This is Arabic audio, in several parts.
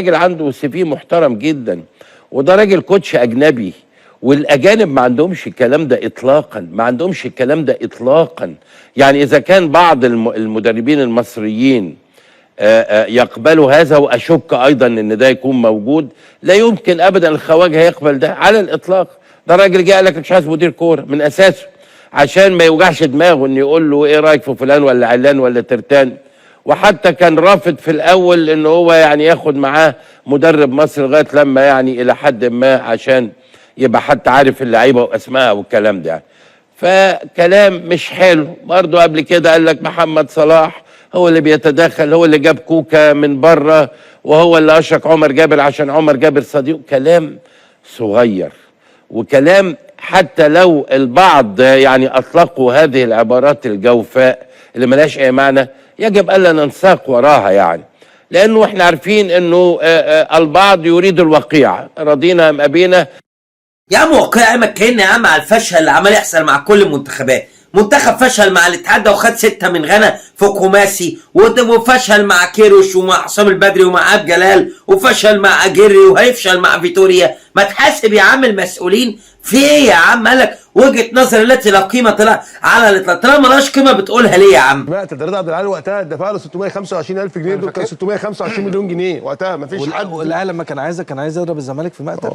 راجل عنده سي في محترم جدا، وده راجل كوتش اجنبي، والاجانب ما عندهمش الكلام ده اطلاقا، ما عندهمش الكلام ده اطلاقا. يعني اذا كان بعض المدربين المصريين يقبلوا هذا، واشك ايضا ان ده يكون موجود، لا يمكن ابدا الخواجه هيقبل ده على الاطلاق. ده راجل جه قال لك مش عايز مدير كوره من اساسه، عشان ما يوجعش دماغه ان يقول له ايه رايك في فلان ولا علان ولا ترتان. وحتى كان رافض في الاول ان هو يعني ياخد معاه مدرب مصري لغايه لما يعني الى حد ما عشان يبقى حتى عارف اللعيبه واسمائها والكلام ده يعني. فكلام مش حلو. برضه قبل كده قال لك محمد صلاح هو اللي بيتدخل، هو اللي جاب كوكا من بره، وهو اللي اشرك عمر جابر عشان عمر جابر صديق. كلام صغير، وكلام حتى لو البعض يعني اطلقوا هذه العبارات الجوفاء اللي ملهاش اي معنى، يجب الا ننساق وراها يعني، لانه احنا عارفين انه البعض يريد الوقيعه، رضينا ام ابينا. يا عم وقيع مكنا يا عم على الفشل اللي عمال يحصل مع كل المنتخبات. منتخب فشل مع الاتحاد ده وخد 6 من غانا في خماسي، وفشل مع كيروش ومع حسام البدري ومع عبد جلال، وفشل مع اجيري، وهيفشل مع فيتوريا. ما تحاسب يا عم المسؤولين في ايه يا عم؟ قالك وجهه نظر التي لا قيمه لها على الاطلاق. طالما مالهاش قيمه بتقولها ليه يا عم؟ سمعت ده رضا عبد العال وقتها دفع له 625,000 جنيه، دول كان 625 مليون جنيه وقتها. ما فيش حد. والاهلي لما كان عايز يضرب الزمالك في مقتل.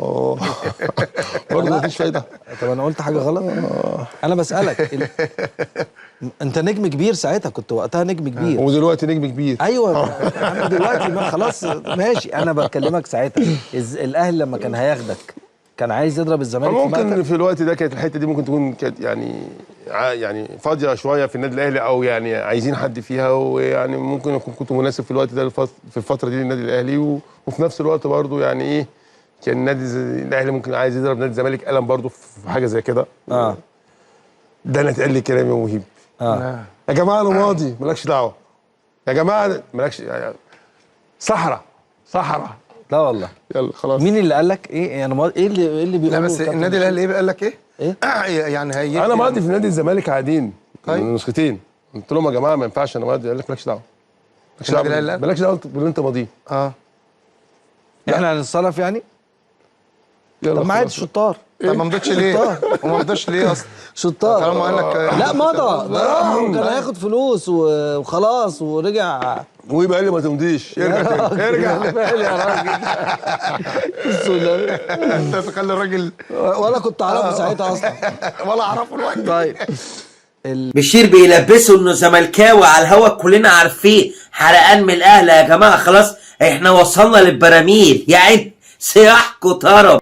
برضه ما فيش فايده. طب انا قلت حاجه غلط؟ انا بسالك انت نجم كبير ساعتها، كنت وقتها نجم كبير ودلوقتي نجم كبير. ايوه انا دلوقتي ما خلاص ماشي. انا بكلمك ساعتها الاهلي لما كان هياخدك كان عايز يضرب الزمالك في مقتل. ممكن في الوقت ده كانت الحته دي ممكن تكون كانت يعني فاضيه شويه في النادي الاهلي، او يعني عايزين حد فيها، ويعني ممكن اكون كنت مناسب في الوقت ده في الفتره دي للنادي الاهلي. وفي نفس الوقت برضه يعني ايه، كان النادي الاهلي ممكن عايز يضرب نادي الزمالك قلم برضه في حاجه زي كده. ده انا اتقال لي كلام يا مهيب. يا جماعه انا ماضي، مالكش دعوه. يا جماعه مالكش صحراء. لا والله. يلا خلاص. مين اللي قال لك ايه؟ انا ايه اللي بيقول؟ لا بس النادي الاهلي ايه قال لك ايه؟ يعني هي انا ماضي في نادي الزمالك عادين. طيب نسختين. قلت لهم يا جماعه ما ينفعش انا ماضي. قال لك مالكش دعوه. مالكش دعوه باللي انت ماضيه. احنا هنتصرف يعني؟ يلا طب ما عادش شطار. طب ما مضيتش ليه؟ وما مضيتش ليه اصلا؟ شطار. طالما قال لك لا مضى، ده راح كان هياخد فلوس وخلاص ورجع. ويبقى قال لي ما تمضيش. ارجع تاني. ارجع يا راجل. انت تخلي الراجل ولا كنت اعرفه ساعتها اصلا ولا اعرفه الوقت. طيب بشير بيلبسوا انه زملكاوي على الهوا، كلنا عارفين حرقان من الاهلي يا جماعه. خلاص احنا وصلنا للبراميل يعني، سياحكوا طرب.